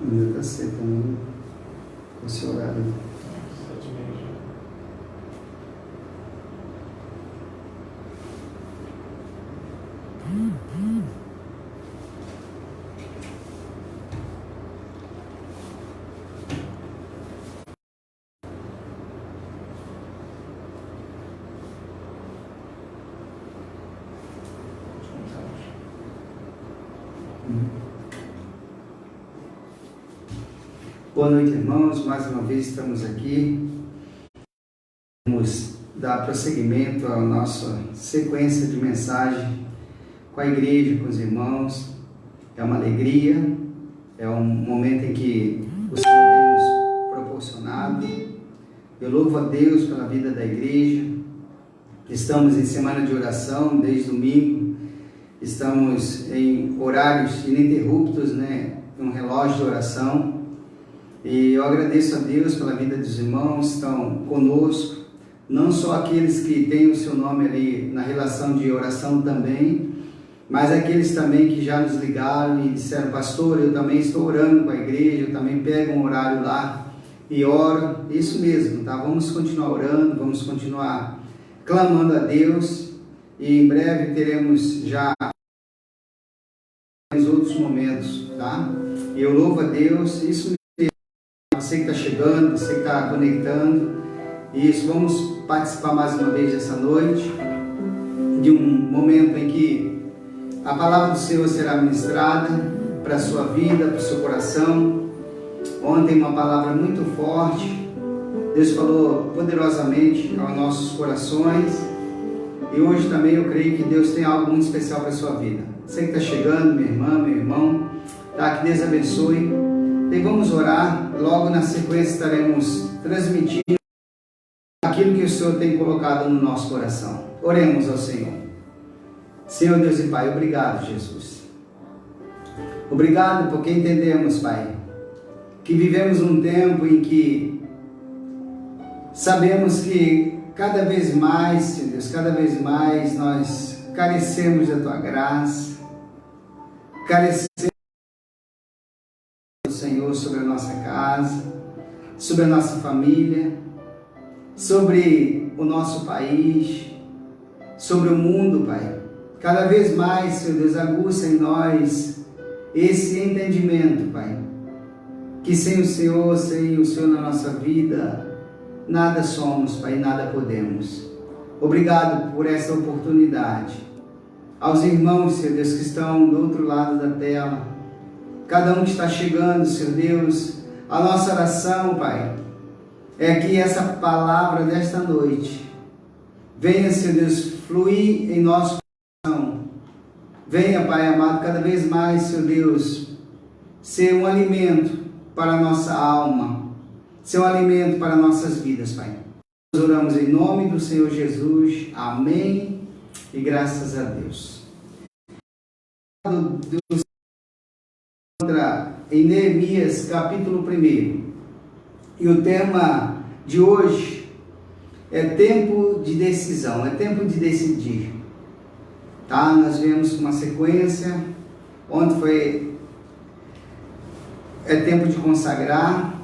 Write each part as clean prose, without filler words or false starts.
Ainda está cedo também, com esse horário. 7h30 já. Boa noite, irmãos. Mais uma vez estamos aqui. Vamos dar prosseguimento à nossa sequência de mensagem com a igreja, com os irmãos. É uma alegria, é um momento em que o Senhor tem nos proporcionado. Eu louvo a Deus pela vida da igreja. Estamos em semana de oração desde domingo. Estamos em horários ininterruptos, um relógio de oração. E eu agradeço a Deus pela vida dos irmãos que estão conosco, não só aqueles que têm o seu nome ali na relação de oração também, mas aqueles também que já nos ligaram e disseram: pastor, eu também estou orando com a igreja, eu também pego um horário lá e oro. Isso mesmo, tá? Vamos continuar orando, vamos continuar clamando a Deus, e em breve teremos já outros momentos, tá? E eu louvo a Deus, isso mesmo. Você que está chegando, você que está conectando, isso, vamos participar mais uma vez dessa noite, de um momento em que a palavra do Senhor será ministrada para a sua vida, para o seu coração. Ontem uma palavra muito forte, Deus falou poderosamente aos nossos corações, e hoje também eu creio que Deus tem algo muito especial para a sua vida. Você que está chegando, minha irmã, meu irmão, tá? Que Deus abençoe. E vamos orar, logo na sequência estaremos transmitindo aquilo que o Senhor tem colocado no nosso coração. Oremos ao Senhor. Senhor Deus e Pai, obrigado, Jesus. Obrigado porque entendemos, Pai, que vivemos um tempo em que sabemos que cada vez mais, Senhor Deus, cada vez mais nós carecemos da Tua graça, carecemos, Senhor, sobre a nossa casa, sobre a nossa família, sobre o nosso país, sobre o mundo, Pai. Cada vez mais, Senhor Deus, aguça em nós esse entendimento, Pai, que sem o Senhor na nossa vida, nada somos, Pai, nada podemos. Obrigado por essa oportunidade. Aos irmãos, Senhor Deus, que estão do outro lado da tela, cada um que está chegando, Senhor Deus, a nossa oração, Pai, é que essa palavra desta noite venha, Senhor Deus, fluir em nosso coração. Venha, Pai amado, cada vez mais, Senhor Deus, ser um alimento para a nossa alma, ser um alimento para nossas vidas, Pai. Nós oramos em nome do Senhor Jesus. Amém. E graças a Deus. Em Neemias capítulo 1, e o tema de hoje é tempo de decisão, é tempo de decidir, tá? Nós vemos uma sequência, ontem é tempo de consagrar,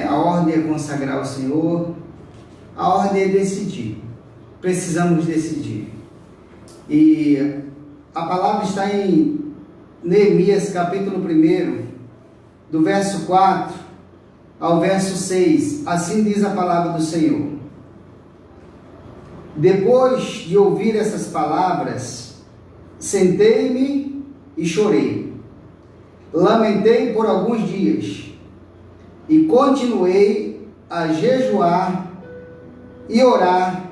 a ordem é consagrar ao Senhor, a ordem é decidir, precisamos decidir, e a palavra está em Neemias capítulo 1, do verso 4 ao verso 6, assim diz a palavra do Senhor. Depois de ouvir essas palavras, sentei-me e chorei. Lamentei por alguns dias e continuei a jejuar e orar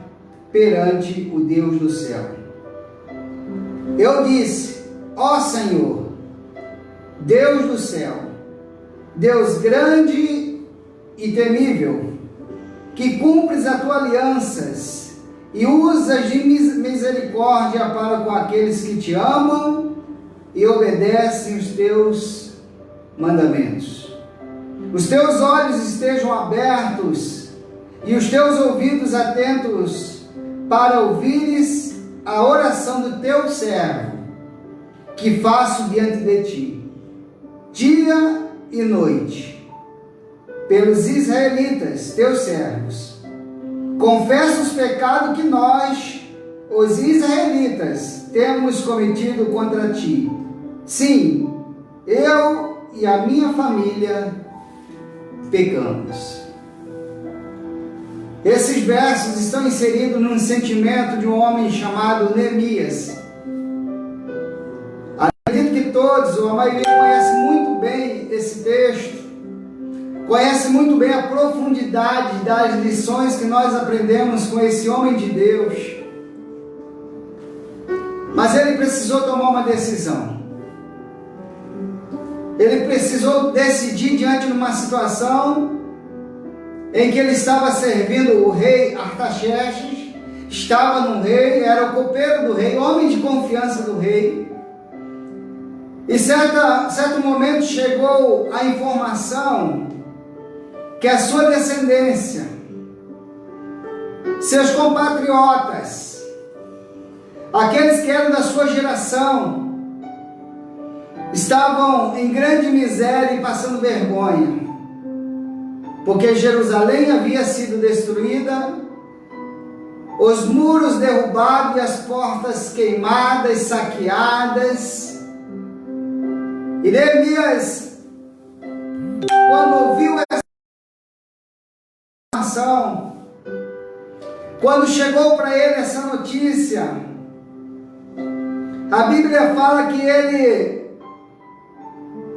perante o Deus do céu. Eu disse: ó Senhor, Deus do céu, Deus grande e temível, que cumpres as tuas alianças e usas de misericórdia para com aqueles que te amam e obedecem os teus mandamentos. Os teus olhos estejam abertos e os teus ouvidos atentos para ouvires a oração do teu servo, que faço diante de ti, dia e noite pelos israelitas, teus servos. Confessa os pecados que nós, os israelitas, temos cometido contra ti. Sim, eu e a minha família pecamos. Esses versos estão inseridos num sentimento de um homem chamado Neemias. Acredito que todos, ou a maioria, conhece muito bem esse texto, conhece muito bem a profundidade das lições que nós aprendemos com esse homem de Deus. Mas ele precisou tomar uma decisão. Ele precisou decidir diante de uma situação em que ele estava servindo o rei Artaxerxes, estava no rei, era o copeiro do rei, homem de confiança do rei. E certo momento chegou a informação que a sua descendência, seus compatriotas, aqueles que eram da sua geração, estavam em grande miséria e passando vergonha, porque Jerusalém havia sido destruída, os muros derrubados e as portas queimadas, saqueadas. E Neemias, quando ouviu essa informação, quando chegou para ele essa notícia, a Bíblia fala que ele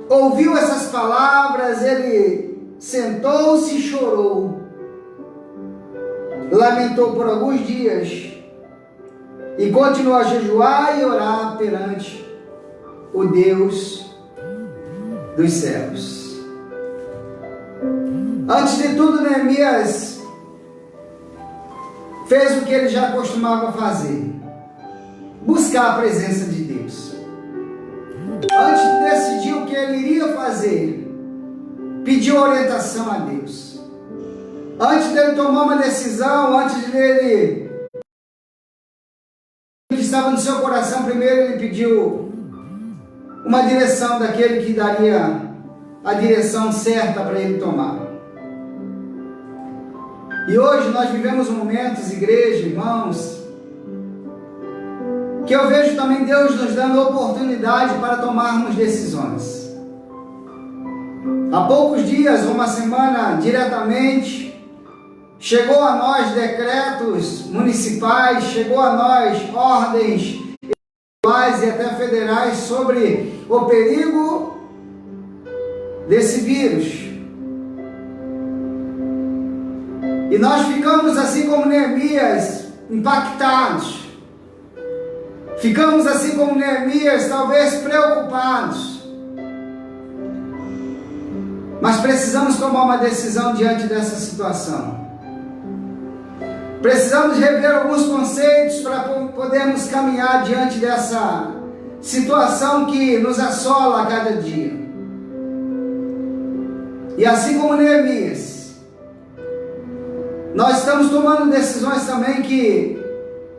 ouviu essas palavras, ele sentou-se e chorou, lamentou por alguns dias e continuou a jejuar e orar perante o Deus dos céus. Antes de tudo, Neemias fez o que ele já costumava fazer: buscar a presença de Deus. Antes de decidir o que ele iria fazer, pediu orientação a Deus. Antes dele tomar uma decisão, antes dele, que estava no seu coração, primeiro ele pediu uma direção daquele que daria a direção certa para ele tomar. E hoje nós vivemos momentos, igreja, irmãos, que eu vejo também Deus nos dando oportunidade para tomarmos decisões. Há poucos dias, uma semana diretamente, chegou a nós decretos municipais, chegou a nós ordens estaduais e até federais sobre o perigo desse vírus. E nós ficamos assim como Neemias, impactados. Ficamos assim como Neemias, talvez preocupados. Mas precisamos tomar uma decisão diante dessa situação. Precisamos rever alguns conceitos para podermos caminhar diante dessa situação que nos assola a cada dia. E assim como Neemias, nós estamos tomando decisões também que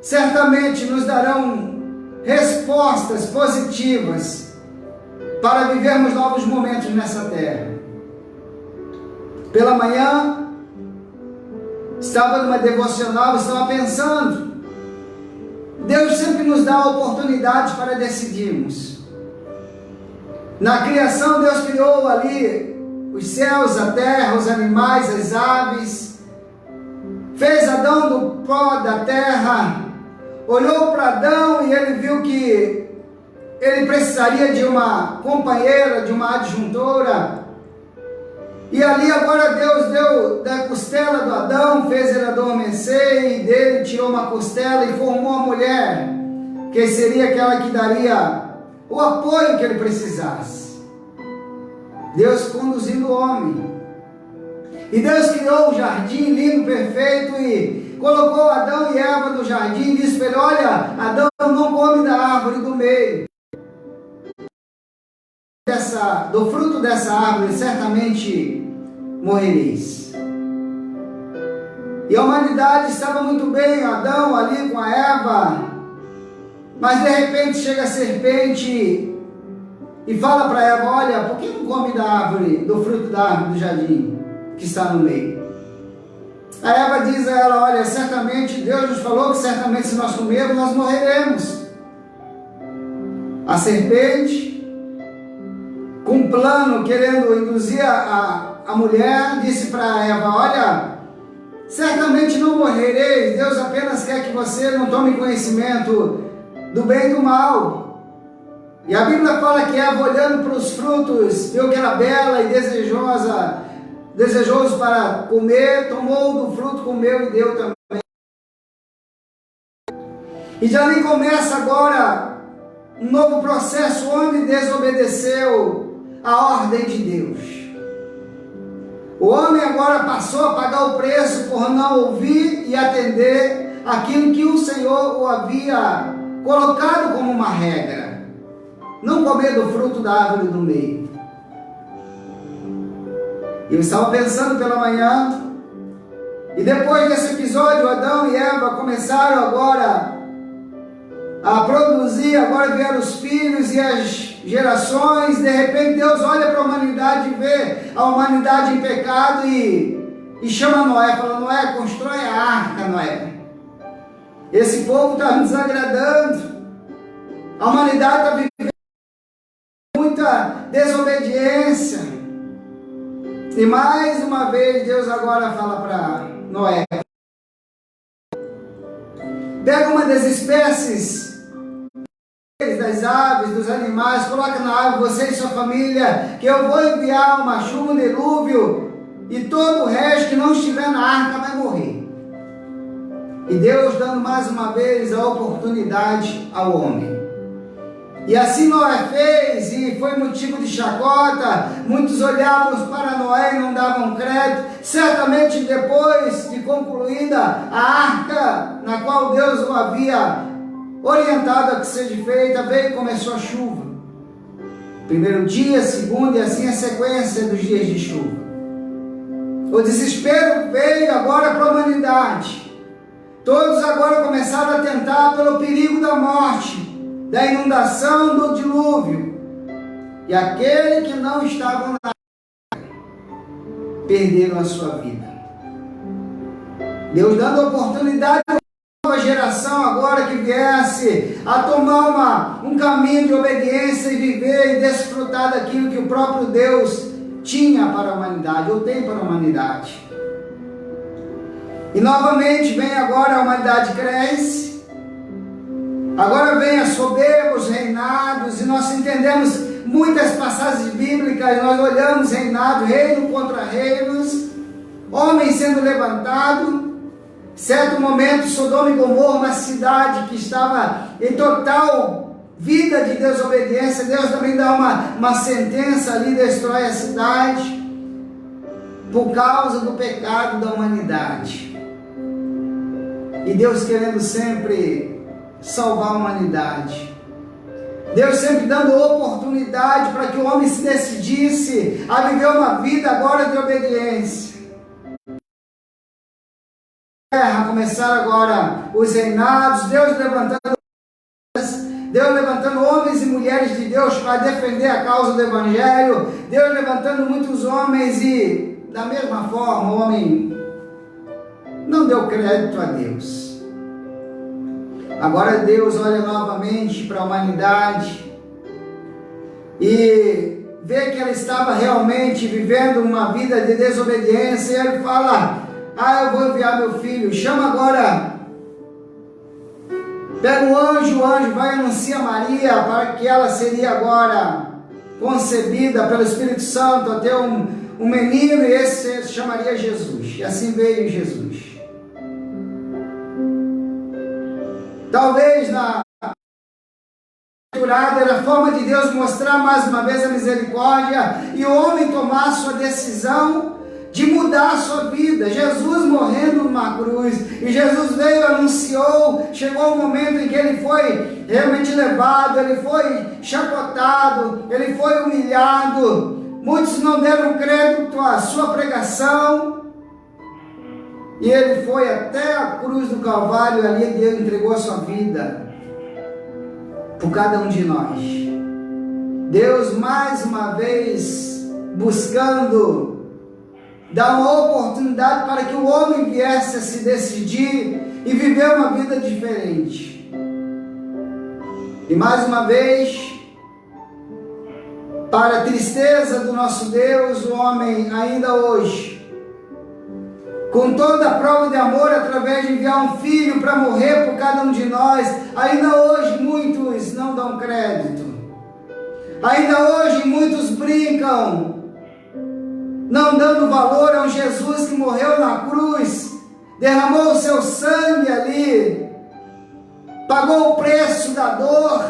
certamente nos darão respostas positivas para vivermos novos momentos nessa terra. Pela manhã, estava numa devocional, estava pensando, Deus sempre nos dá oportunidades para decidirmos. Na criação, Deus criou ali os céus, a terra, os animais, as aves, fez Adão do pó da terra, olhou para Adão e ele viu que ele precisaria de uma companheira, de uma adjuntora. E ali agora Deus deu da costela do Adão, fez ele adormecer e dele tirou uma costela e formou a mulher, que seria aquela que daria o apoio que ele precisasse. Deus conduzindo o homem. E Deus criou o jardim lindo, perfeito, e colocou Adão e Eva no jardim e disse para ele: olha, Adão, não come da árvore do meio. Do fruto dessa árvore certamente morrereis. E a humanidade estava muito bem, Adão ali com a Eva, mas de repente chega a serpente e fala para Eva: olha, por que não come da árvore, do fruto da árvore do jardim que está no meio? A Eva diz a ela: olha, certamente Deus nos falou que certamente se nós comermos, nós morreremos. A serpente, com um plano querendo induzir a mulher, disse para Eva: olha, certamente não morrereis, Deus apenas quer que você não tome conhecimento do bem e do mal. E a Bíblia fala que Eva, olhando para os frutos, viu que era bela e desejoso para comer, tomou do fruto, comeu e deu também. E já nem começa agora um novo processo. O homem desobedeceu a ordem de Deus. O homem agora passou a pagar o preço por não ouvir e atender aquilo que o Senhor o havia colocado como uma regra: não comer do fruto da árvore do meio. Eu estava pensando pela manhã, e depois desse episódio, Adão e Eva começaram agora a produzir, agora vieram os filhos e as gerações. De repente Deus olha para a humanidade e vê a humanidade em pecado e chama Noé, fala: Noé, constrói a arca, Noé. Esse povo está me desagradando, a humanidade está vivendo muita desobediência. E mais uma vez Deus agora fala para Noé: pega uma das espécies das aves, dos animais, coloca na árvore, você e sua família, que eu vou enviar uma chuva, um dilúvio, e todo o resto que não estiver na arca vai morrer. E Deus dando mais uma vez a oportunidade ao homem. E assim Noé fez, e foi motivo de chacota. Muitos olhavam para Noé e não davam crédito. Certamente depois de concluída a arca, na qual Deus o havia orientado a que seja feita, veio e começou a chuva. Primeiro dia, segundo, e assim a sequência dos dias de chuva. O desespero veio agora para a humanidade. Todos agora começaram a tentar pelo perigo da morte, da inundação, do dilúvio. E aquele que não estava na arca perderam a sua vida. Deus dando a oportunidade a uma nova geração agora que viesse a tomar um caminho de obediência e viver e desfrutar daquilo que o próprio Deus tinha para a humanidade, ou tem para a humanidade. E novamente vem agora a humanidade cresce. Agora vem a soberba, os reinados, e nós entendemos muitas passagens bíblicas. Nós olhamos reinado, reino contra reinos, homem sendo levantado. Certo momento, Sodoma e Gomorra, uma cidade que estava em total vida de desobediência, Deus também dá uma sentença ali, destrói a cidade, por causa do pecado da humanidade. E Deus querendo sempre salvar a humanidade. Deus sempre dando oportunidade para que o homem se decidisse a viver uma vida agora de obediência. Começaram agora os reinados, Deus levantando homens e mulheres de Deus para defender a causa do Evangelho, Deus levantando muitos homens, e da mesma forma o homem não deu crédito a Deus. Agora Deus olha novamente para a humanidade e vê que ela estava realmente vivendo uma vida de desobediência, e ele fala: eu vou enviar meu filho. Chama agora, pega o anjo vai e anuncia a Maria, para que ela seria agora concebida pelo Espírito Santo, até um menino, e esse se chamaria Jesus. E assim veio Jesus. Talvez na era a forma de Deus mostrar mais uma vez a misericórdia, e o homem tomar a sua decisão de mudar a sua vida. Jesus morrendo numa cruz, e Jesus veio, anunciou, chegou o momento em que ele foi realmente levado, ele foi chacotado, ele foi humilhado. Muitos não deram crédito à sua pregação, e ele foi até a cruz do Calvário, e ali Deus entregou a sua vida por cada um de nós. Deus mais uma vez buscando dar uma oportunidade para que o homem viesse a se decidir e viver uma vida diferente. E mais uma vez, para a tristeza do nosso Deus, o homem ainda hoje, com toda a prova de amor, através de enviar um filho para morrer por cada um de nós, ainda hoje muitos não dão crédito. Ainda hoje muitos brincam, não dando valor a um Jesus que morreu na cruz, derramou o seu sangue ali, pagou o preço da dor,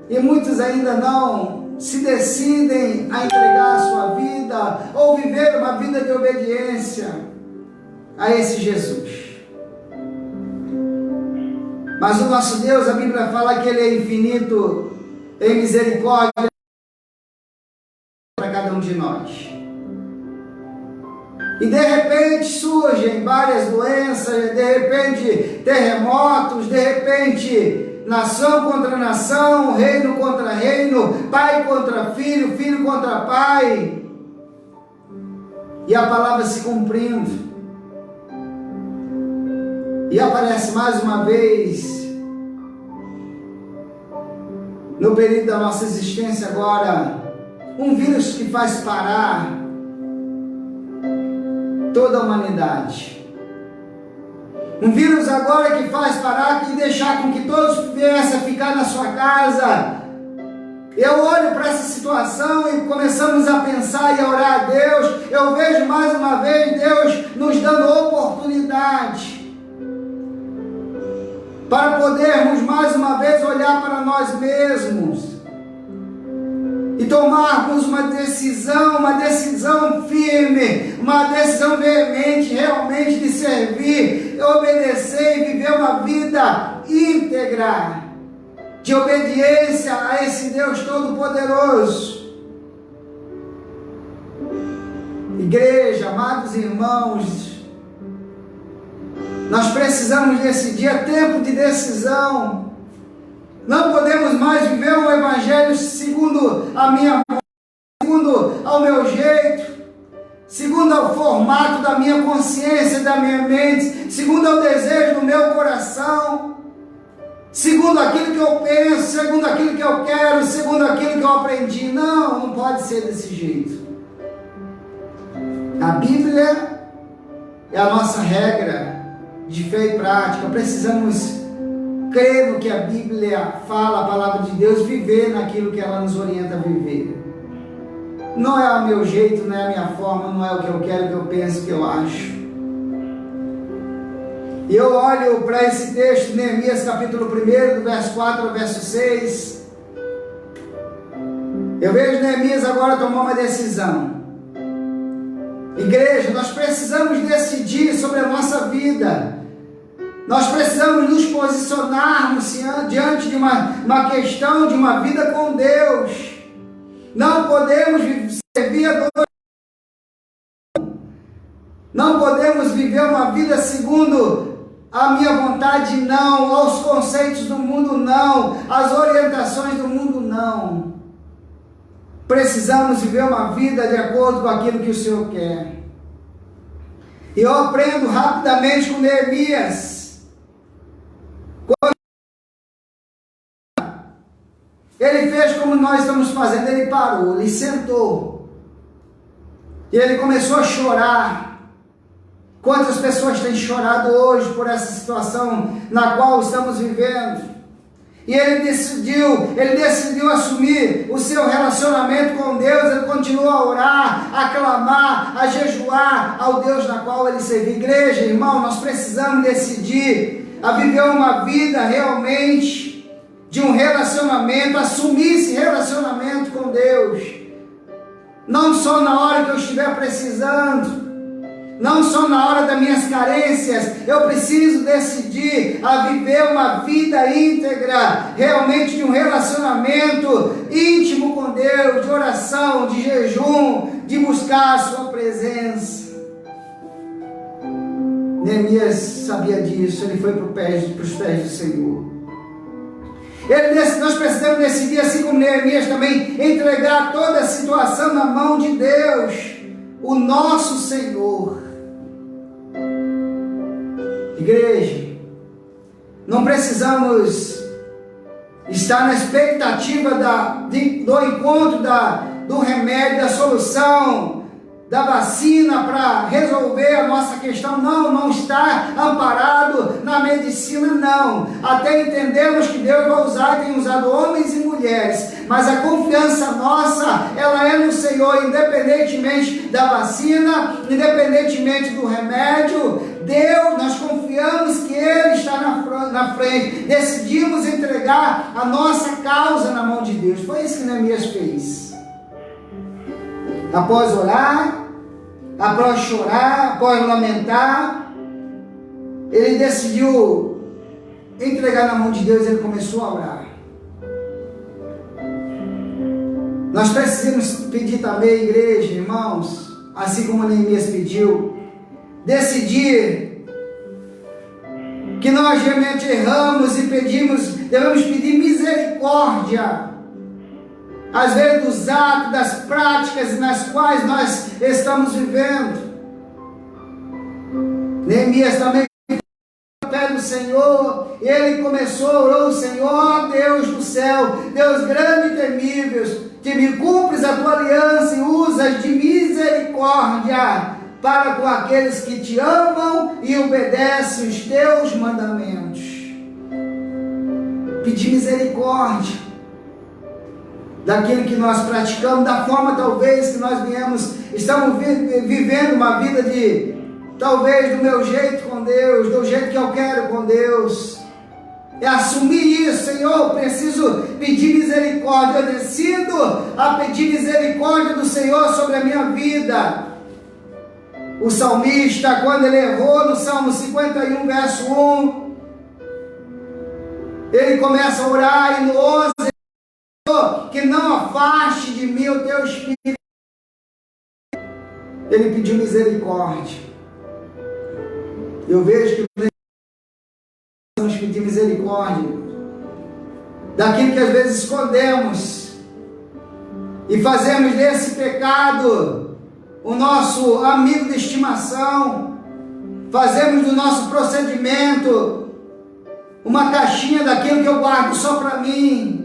e muitos ainda não se decidem a entregar a sua vida ou viver uma vida de obediência a esse Jesus. Mas o nosso Deus, a Bíblia fala que Ele é infinito em misericórdia para cada um de nós. E de repente surgem várias doenças, de repente terremotos, de repente nação contra nação, reino contra reino, pai contra filho, filho contra pai, e a palavra se cumprindo, e aparece mais uma vez, no período da nossa existência agora, um vírus que faz parar toda a humanidade. Um vírus agora que faz parar e deixar com que todos viessem a ficar na sua casa. Eu olho para essa situação e começamos a pensar e a orar a Deus. Eu vejo mais uma vez Deus nos dando oportunidade para podermos mais uma vez olhar para nós mesmos e tomarmos uma decisão firme, uma decisão veemente, realmente de servir, obedecer e viver uma vida íntegra, de obediência a esse Deus Todo-Poderoso. Igreja, amados irmãos, nós precisamos decidir, é tempo de decisão. Não podemos mais viver um evangelho segundo a minha vontade, segundo ao meu jeito, segundo ao formato da minha consciência, da minha mente, segundo ao desejo do meu coração, segundo aquilo que eu penso, segundo aquilo que eu quero, segundo aquilo que eu aprendi. Não, não pode ser desse jeito. A Bíblia é a nossa regra de fé e prática. Precisamos crer no que a Bíblia fala, a palavra de Deus, viver naquilo que ela nos orienta a viver. Não é o meu jeito, não é a minha forma, não é o que eu quero, o que eu penso, o que eu acho. E eu olho para esse texto, Neemias capítulo 1, do verso 4 ao verso 6. Eu vejo Neemias agora tomar uma decisão. Igreja, nós precisamos decidir sobre a nossa vida. Nós precisamos nos posicionarmos diante de uma questão de uma vida com Deus. Não podemos servir a dois. Não podemos viver uma vida segundo a minha vontade, não. Aos conceitos do mundo, não. As orientações do mundo, não. Precisamos viver uma vida de acordo com aquilo que o Senhor quer. E eu aprendo rapidamente com Neemias. Ele fez como nós estamos fazendo, ele parou, ele sentou, e ele começou a chorar. Quantas pessoas têm chorado hoje por essa situação na qual estamos vivendo? E ele decidiu assumir o seu relacionamento com Deus. Ele continuou a orar, a clamar, a jejuar ao Deus na qual ele servia. Igreja, irmão, nós precisamos decidir a viver uma vida realmente de um relacionamento, assumir esse relacionamento com Deus, não só na hora que eu estiver precisando, não só na hora das minhas carências. Eu preciso decidir a viver uma vida íntegra, realmente de um relacionamento íntimo com Deus, de oração, de jejum, de buscar a sua presença. Neemias sabia disso, ele foi para os pés do Senhor. Nós precisamos decidir, assim como Neemias também, entregar toda a situação na mão de Deus, o nosso Senhor. Igreja, não precisamos estar na expectativa do encontro do remédio, da solução, da vacina para resolver a nossa questão. Não está amparado na medicina, não. Até entendemos que Deus vai usar e tem usado homens e mulheres, mas a confiança nossa, ela é no Senhor, independentemente da vacina, independentemente do remédio. Deus, nós confiamos que Ele está na frente. Decidimos entregar a nossa causa na mão de Deus. Foi isso que Neemias fez. Após orar, após chorar, após lamentar, ele decidiu entregar na mão de Deus. Ele começou a orar. Nós precisamos pedir também, igreja, irmãos, assim como Neemias pediu, decidir que nós realmente erramos e devemos pedir misericórdia, às vezes dos atos, das práticas nas quais nós estamos vivendo. Neemias também pede o Senhor, ele começou, orou o Senhor: Deus do céu, Deus grande e temível, que me cumpres a tua aliança e usas de misericórdia para com aqueles que te amam e obedecem os teus mandamentos. Pedir misericórdia daquilo que nós praticamos, da forma talvez que nós estamos vivendo uma vida talvez do meu jeito com Deus, do jeito que eu quero com Deus. É assumir isso: Senhor, preciso pedir misericórdia. Eu decido a pedir misericórdia do Senhor sobre a minha vida. O salmista, quando ele errou no Salmo 51, verso 1, ele começa a orar, e no 11, que não afaste de mim o teu espírito. Ele pediu misericórdia. Eu vejo que precisamos pedir misericórdia daquilo que às vezes escondemos e fazemos desse pecado o nosso amigo de estimação. Fazemos do nosso procedimento uma caixinha daquilo que eu guardo só para mim.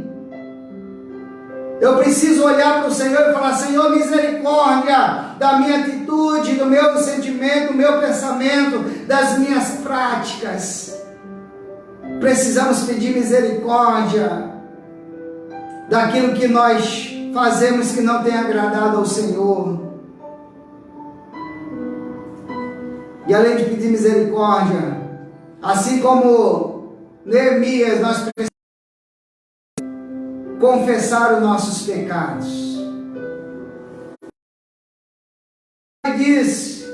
Eu preciso olhar para o Senhor e falar: Senhor, misericórdia da minha atitude, do meu sentimento, do meu pensamento, das minhas práticas. Precisamos pedir misericórdia daquilo que nós fazemos que não tem agradado ao Senhor. E além de pedir misericórdia, assim como Neemias, nós precisamos confessar os nossos pecados. Ele diz: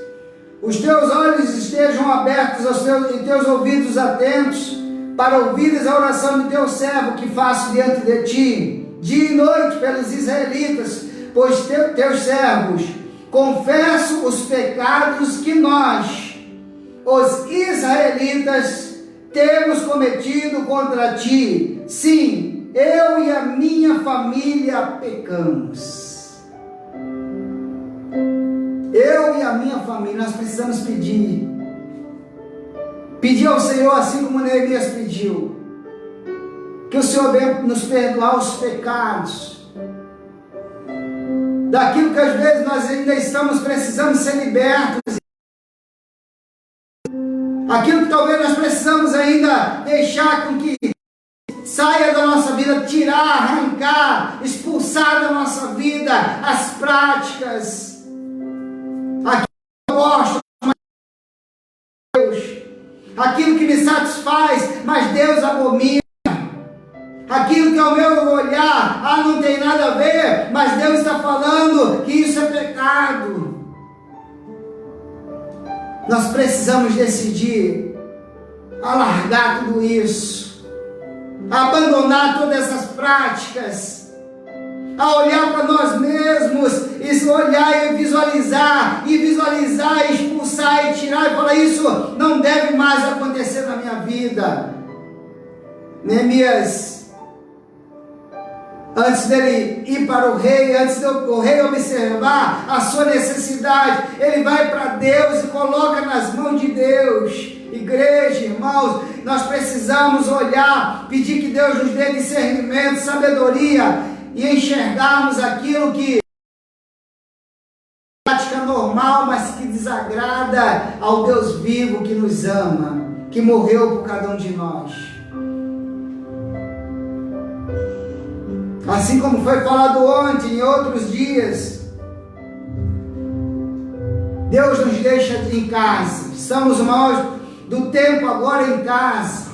os teus olhos estejam abertos e teus ouvidos atentos para ouvires a oração do teu servo que faço diante de ti, dia e noite, pelos israelitas, pois teus servos confesso os pecados que nós, os israelitas, temos cometido contra ti. Sim, eu e a minha família pecamos. Eu e a minha família, nós precisamos pedir ao Senhor, assim como Neemias pediu, que o Senhor venha nos perdoar os pecados, daquilo que às vezes nós ainda estamos precisando ser libertos, aquilo que talvez nós precisamos ainda deixar com que saia da nossa vida, tirar, arrancar, expulsar da nossa vida as práticas, aquilo que eu gosto, mas Deus, aquilo que me satisfaz, mas Deus abomina, aquilo que ao meu olhar, não tem nada a ver, mas Deus está falando que isso é pecado. Nós precisamos decidir a largar tudo isso, a abandonar todas essas práticas, a olhar para nós mesmos e olhar e visualizar, e expulsar e tirar e falar: isso não deve mais acontecer na minha vida. Neemias Antes dele ir para o rei, antes do rei observar a sua necessidade, ele vai para Deus e coloca nas mãos de Deus. Igreja, irmãos, nós precisamos olhar, pedir que Deus nos dê discernimento, sabedoria e enxergarmos aquilo que é prática normal, mas que desagrada ao Deus vivo que nos ama, que morreu por cada um de nós. Assim como foi falado ontem, em outros dias, Deus nos deixa em casa. Estamos mais do tempo agora em casa.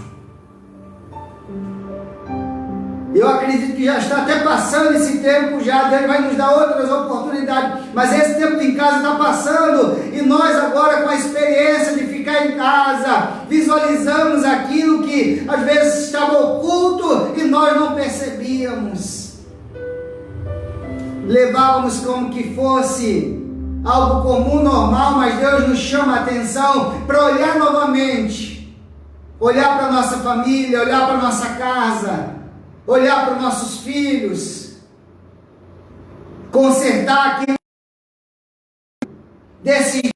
Eu acredito que já está até passando esse tempo já. Deus vai nos dar outras oportunidades. Mas esse tempo em casa está passando. E nós agora, com a experiência de ficar em casa, visualizamos aquilo que às vezes estava oculto e nós não percebíamos. Levávamos como que fosse algo comum, normal, mas Deus nos chama a atenção para olhar novamente, olhar para a nossa família, olhar para a nossa casa, olhar para os nossos filhos, consertar aquilo, decidir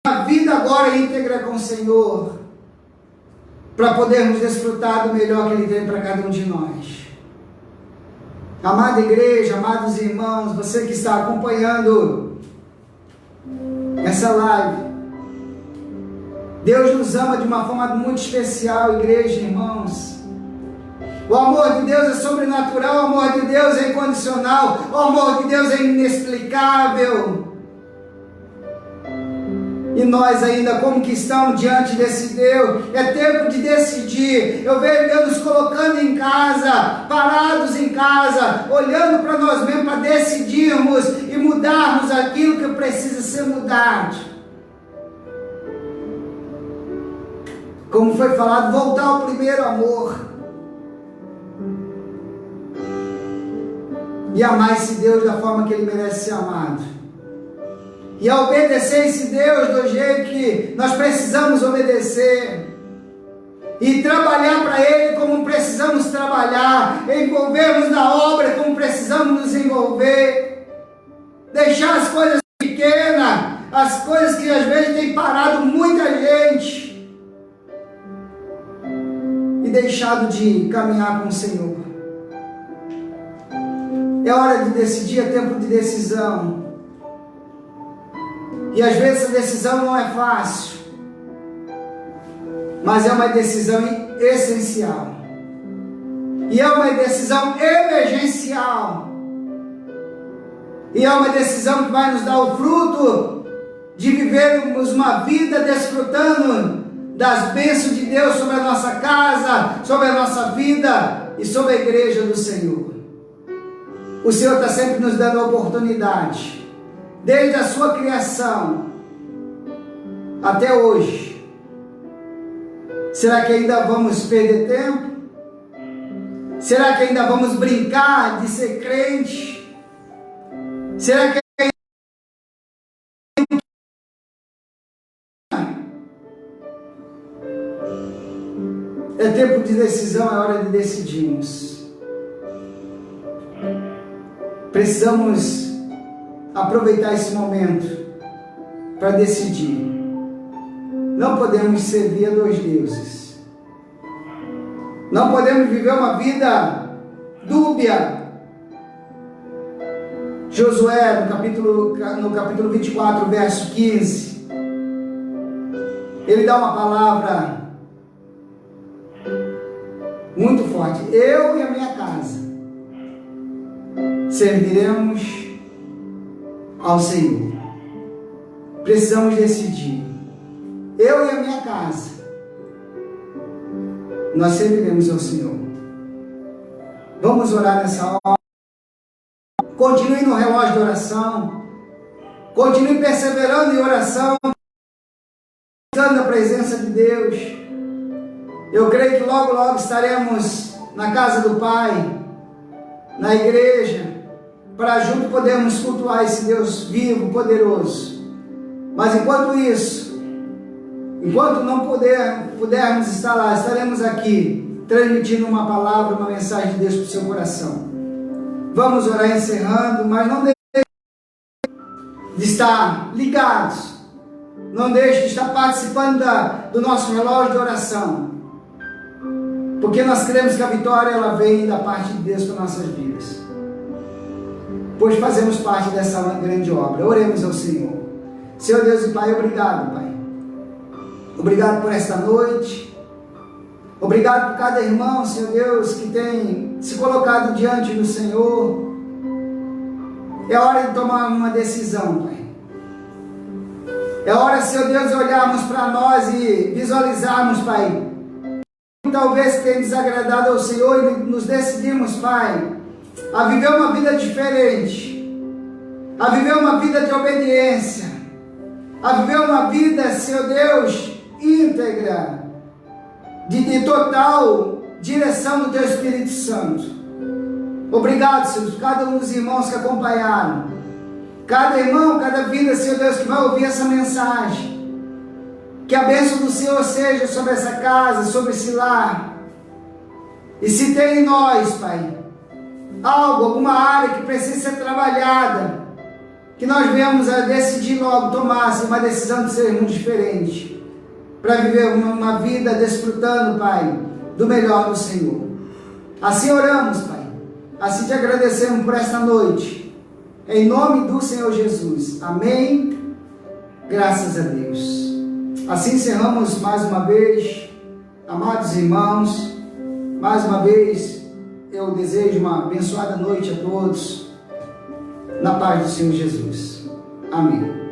a vida agora íntegra com o Senhor, para podermos desfrutar do melhor que Ele tem para cada um de nós. Amada igreja, amados irmãos, você que está acompanhando essa live, Deus nos ama de uma forma muito especial, igreja, irmãos. O amor de Deus é sobrenatural, o amor de Deus é incondicional, o amor de Deus é inexplicável. E nós ainda como que estamos diante desse Deus, é tempo de decidir. Eu vejo Deus nos colocando em casa, parados em casa, olhando para nós mesmos, para decidirmos e mudarmos aquilo que precisa ser mudado. Como foi falado, voltar ao primeiro amor. E amar esse Deus da forma que Ele merece ser amado. E a obedecer esse Deus do jeito que nós precisamos obedecer. E trabalhar para Ele como precisamos trabalhar. Envolvermos na obra como precisamos nos envolver. Deixar as coisas pequenas, as coisas que às vezes têm parado muita gente. E deixado de caminhar com o Senhor. É hora de decidir, é tempo de decisão. E às vezes essa decisão não é fácil, mas é uma decisão essencial. E é uma decisão emergencial. E é uma decisão que vai nos dar o fruto de vivermos uma vida desfrutando das bênçãos de Deus sobre a nossa casa, sobre a nossa vida e sobre a igreja do Senhor. O Senhor está sempre nos dando a oportunidade. Desde a sua criação até hoje. Será que ainda vamos perder tempo? Será que ainda vamos brincar de ser crente? Será que é tempo de decisão, é hora de decidirmos. Precisamos aproveitar esse momento para decidir. Não podemos servir a dois deuses. Não podemos viver uma vida dúbia. Josué, no capítulo 24, verso 15, ele dá uma palavra muito forte. Eu e a minha casa serviremos ao Senhor. Precisamos decidir. Eu e a minha casa, nós serviremos ao Senhor. Vamos orar nessa hora. Continue no relógio de oração. Continue perseverando em oração, buscando a presença de Deus. Eu creio que logo, logo estaremos na casa do Pai, na igreja, para junto podermos cultuar esse Deus vivo, poderoso. Mas enquanto isso, enquanto não pudermos estar lá, estaremos aqui, transmitindo uma palavra, uma mensagem de Deus para o seu coração. Vamos orar encerrando, mas não deixe de estar ligados. Não deixe de estar participando do nosso relógio de oração. Porque nós cremos que a vitória ela vem da parte de Deus para nossas vidas. Pois fazemos parte dessa grande obra. Oremos ao Senhor. Senhor Deus e Pai, obrigado, Pai. Obrigado por esta noite. Obrigado por cada irmão, Senhor Deus, que tem se colocado diante do Senhor. É hora de tomar uma decisão, Pai. É hora, Senhor Deus, de olharmos para nós e visualizarmos, Pai, talvez tenha desagradado ao Senhor e nos decidimos, Pai, a viver uma vida diferente, a viver uma vida de obediência, a viver uma vida, Senhor Deus, íntegra, de total direção do Teu Espírito Santo. Obrigado, Senhor, por cada um dos irmãos que acompanharam, cada irmão, cada vida, Senhor Deus, que vai ouvir essa mensagem. Que a bênção do Senhor seja sobre essa casa, sobre esse lar. E se tem em nós, Pai, alguma área que precisa ser trabalhada, que nós venhamos a decidir logo, tomar uma decisão de sermos diferentes, para viver uma vida desfrutando, Pai, do melhor do Senhor. Assim oramos, Pai. Assim te agradecemos por esta noite. Em nome do Senhor Jesus. Amém. Graças a Deus. Assim encerramos mais uma vez, amados irmãos. Mais uma vez, eu desejo uma abençoada noite a todos. Na paz do Senhor Jesus. Amém.